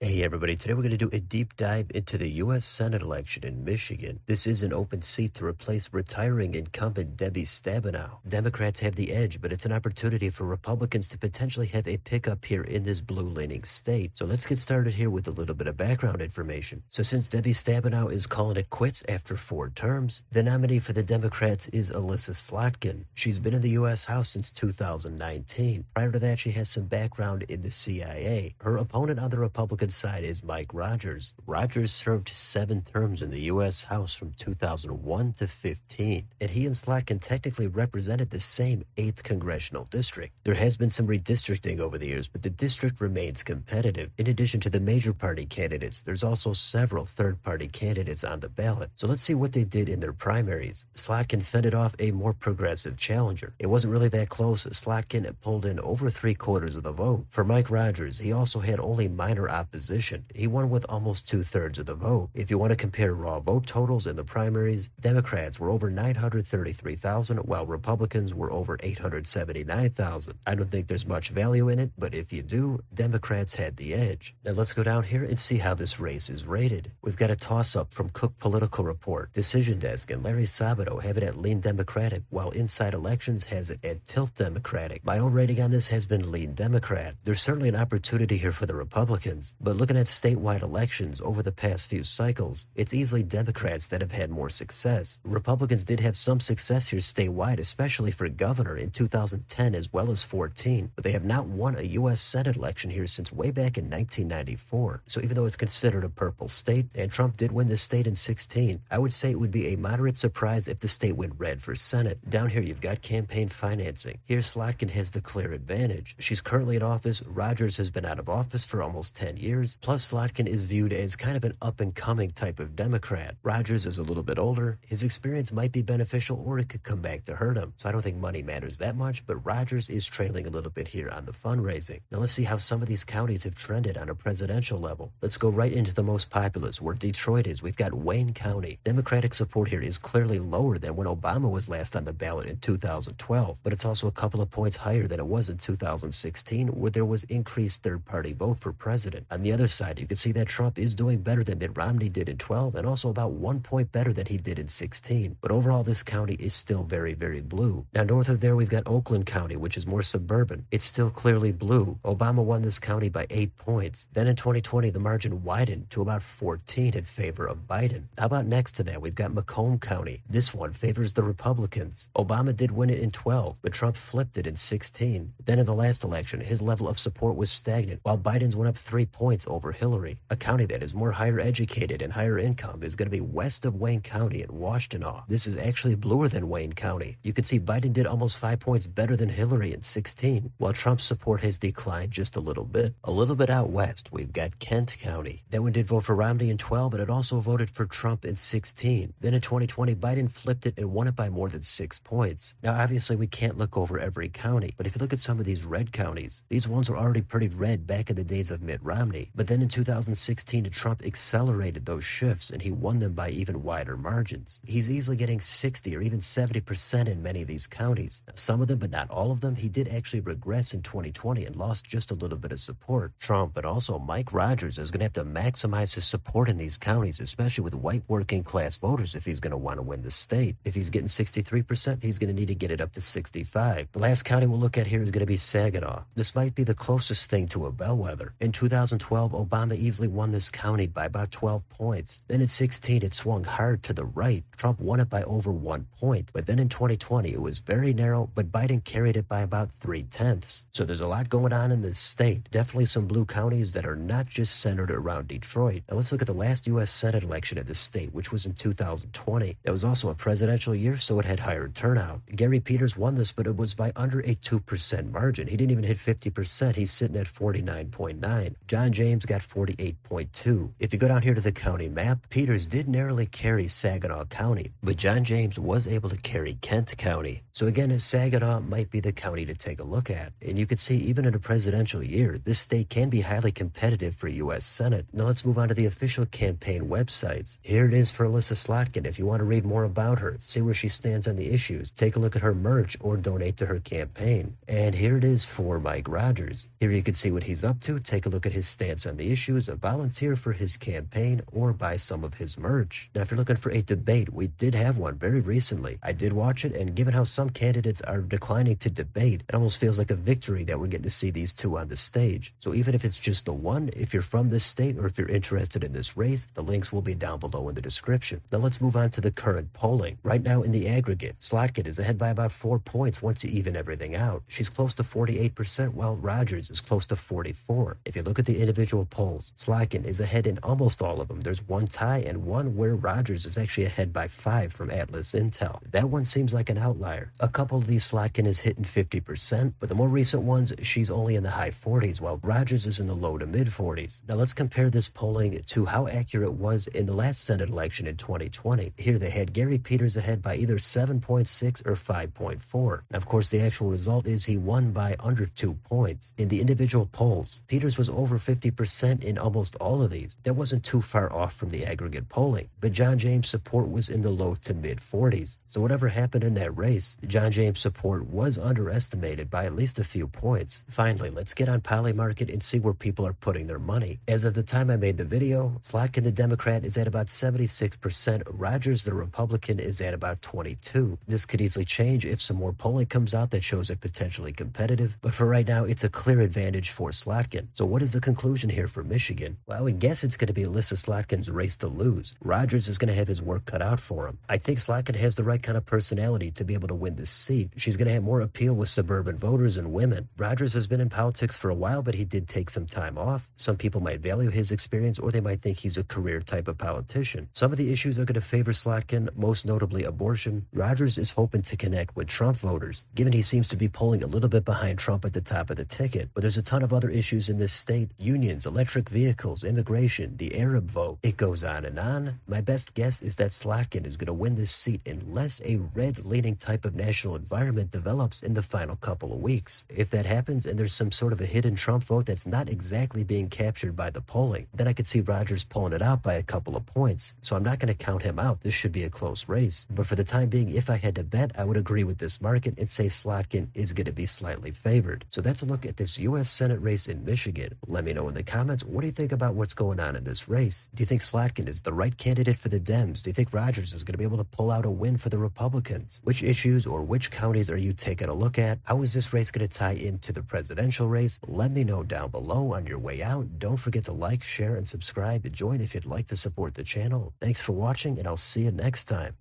Hey everybody, today we're going to do a deep dive into the U.S. Senate election in Michigan. This is an open seat to replace retiring incumbent Debbie Stabenow. Democrats have the edge, but it's an opportunity for Republicans to potentially have a pickup here in this blue-leaning state. So let's get started here with a little bit of background information. So since Debbie Stabenow is calling it quits after 4 terms, the nominee for the Democrats is Elissa Slotkin. She's been in the U.S. House since 2019. Prior to that, she has some background in the CIA. Her opponent on the Republican side is Mike Rogers. Rogers served 7 terms in the U.S. House from 2001 to 15, and he and Slotkin technically represented the same 8th congressional district. There has been some redistricting over the years, but the district remains competitive. In addition to the major party candidates, there's also several third-party candidates on the ballot. So let's see what they did in their primaries. Slotkin fended off a more progressive challenger. It wasn't really that close. Slotkin pulled in over 3/4 of the vote. For Mike Rogers, he also had only minor opposition. He won with almost 2/3 of the vote. If you want to compare raw vote totals in the primaries, Democrats were over 933,000, while Republicans were over 879,000. I don't think there's much value in it, but if you do, Democrats had the edge. Now let's go down here and see how this race is rated. We've got a toss-up from Cook Political Report, Decision Desk, and Larry Sabato have it at lean Democratic, while Inside Elections has it at tilt Democratic. My own rating on this has been lean Democrat. There's certainly an opportunity here for the Republicans, but looking at statewide elections over the past few cycles, it's easily Democrats that have had more success. Republicans did have some success here statewide, especially for governor in 2010 as well as 14, but they have not won a U.S. Senate election here since way back in 1994. So even though it's considered a purple state, and Trump did win this state in 16, I would say it would be a moderate surprise if the state went red for Senate. Down here, you've got campaign financing. Here, Slotkin has the clear advantage. She's currently in office. Rogers has been out of office for almost 10 years. Plus, Slotkin is viewed as kind of an up-and-coming type of Democrat. Rogers is a little bit older. His experience might be beneficial, or it could come back to hurt him. So I don't think money matters that much, but Rogers is trailing a little bit here on the fundraising. Now let's see how some of these counties have trended on a presidential level. Let's go right into the most populous, where Detroit is. We've got Wayne County. Democratic support here is clearly lower than when Obama was last on the ballot in 2012, but it's also a couple of points higher than it was in 2016, where there was increased third-party vote for president. On the other side, you can see that Trump is doing better than Mitt Romney did in 12, and also about 1 point better than he did in 16. But overall, this county is still very, very blue. Now, north of there, we've got Oakland County, which is more suburban. It's still clearly blue. Obama won this county by 8 points. Then in 2020, the margin widened to about 14 in favor of Biden. How about next to that, we've got Macomb County. This one favors the Republicans. Obama did win it in 12, but Trump flipped it in 16. Then in the last election, his level of support was stagnant, while Biden's went up 3 points over Hillary. A county that is more higher educated and higher income is going to be west of Wayne County in Washtenaw. This is actually bluer than Wayne County. You can see Biden did almost 5 points better than Hillary in 16, while Trump's support has declined just a little bit. A little bit out west, we've got Kent County. That one did vote for Romney in 12, and it also voted for Trump in 16. Then in 2020, Biden flipped it and won it by more than 6 points. Now, obviously, we can't look over every county, but if you look at some of these red counties, these ones were already pretty red back in the days of Mitt Romney. But then in 2016, Trump accelerated those shifts, and he won them by even wider margins. He's easily getting 60 or even 70% in many of these counties. Now, some of them, but not all of them, he did actually regress in 2020 and lost just a little bit of support. Trump, but also Mike Rogers, is going to have to maximize his support in these counties, especially with white working class voters, if he's going to want to win the state. If he's getting 63%, he's going to need to get it up to 65. The last county we'll look at here is going to be Saginaw. This might be the closest thing to a bellwether. In 2012, Obama easily won this county by about 12 points. Then in 16, it swung hard to the right. Trump won it by over 1 point. But then in 2020, it was very narrow, but Biden carried it by about 3/10. So there's a lot going on in this state. Definitely some blue counties that are not just centered around Detroit. Now let's look at the last U.S. Senate election in this state, which was in 2020. That was also a presidential year, so it had higher turnout. Gary Peters won this, but it was by under a 2% margin. He didn't even hit 50%. He's sitting at 49.9. John James got 48.2. If you go down here to the county map, Peters did narrowly carry Saginaw County, but John James was able to carry Kent County. So again, Saginaw might be the county to take a look at. And you can see even in a presidential year, this state can be highly competitive for U.S. Senate. Now let's move on to the official campaign websites. Here it is for Elissa Slotkin. If you want to read more about her, see where she stands on the issues, take a look at her merch or donate to her campaign. And here it is for Mike Rogers. Here you can see what he's up to. Take a look at his stand stance on the issues, volunteer for his campaign, or buy some of his merch. Now, if you're looking for a debate, we did have one very recently. I did watch it, and given how some candidates are declining to debate, it almost feels like a victory that we're getting to see these two on the stage. So even if it's just the one, if you're from this state or if you're interested in this race, the links will be down below in the description. Now let's move on to the current polling. Right now in the aggregate, Slotkin is ahead by about 4 points once you even everything out. She's close to 48%, while Rogers is close to 44%. If you look at the individual polls, Slotkin is ahead in almost all of them. There's one tie and one where Rogers is actually ahead by 5 from Atlas Intel. That one seems like an outlier. A couple of these Slotkin is hitting 50%, but the more recent ones, she's only in the high 40s, while Rogers is in the low to mid 40s. Now let's compare this polling to how accurate it was in the last Senate election in 2020. Here they had Gary Peters ahead by either 7.6 or 5.4. Now, of course, the actual result is he won by under 2 points. In the individual polls, Peters was over 50% in almost all of these. That wasn't too far off from the aggregate polling, but John James' support was in the low to mid 40s. So whatever happened in that race, John James' support was underestimated by at least a few points. Finally, let's get on Polymarket and see where people are putting their money. As of the time I made the video, Slotkin the Democrat is at about 76%, Rogers the Republican is at about 22%. This could easily change if some more polling comes out that shows it potentially competitive, but for right now it's a clear advantage for Slotkin. So what is the conclusion here for Michigan? Well, I would guess it's going to be Elissa Slotkin's race to lose. Rogers is going to have his work cut out for him. I think Slotkin has the right kind of personality to be able to win this seat. She's going to have more appeal with suburban voters and women. Rogers has been in politics for a while, but he did take some time off. Some people might value his experience, or they might think he's a career type of politician. Some of the issues are going to favor Slotkin, most notably abortion. Rogers is hoping to connect with Trump voters, given he seems to be polling a little bit behind Trump at the top of the ticket. But there's a ton of other issues in this state: unions, electric vehicles, immigration, the Arab vote. It goes on and on. My best guess is that Slotkin is going to win this seat unless a red-leaning type of national environment develops in the final couple of weeks. If that happens and there's some sort of a hidden Trump vote that's not exactly being captured by the polling, then I could see Rogers pulling it out by a couple of points. So I'm not going to count him out. This should be a close race. But for the time being, if I had to bet, I would agree with this market and say Slotkin is going to be slightly favored. So that's a look at this U.S. Senate race in Michigan. Let me know in the comments, what do you think about what's going on in this race? Do you think Slotkin is the right candidate for the Dems? Do you think Rogers is going to be able to pull out a win for the Republicans? Which issues or which counties are you taking a look at? How is this race going to tie into the presidential race? Let me know down below. On your way out, don't forget to like, share, and subscribe, and join if you'd like to support the channel. Thanks for watching, and I'll see you next time.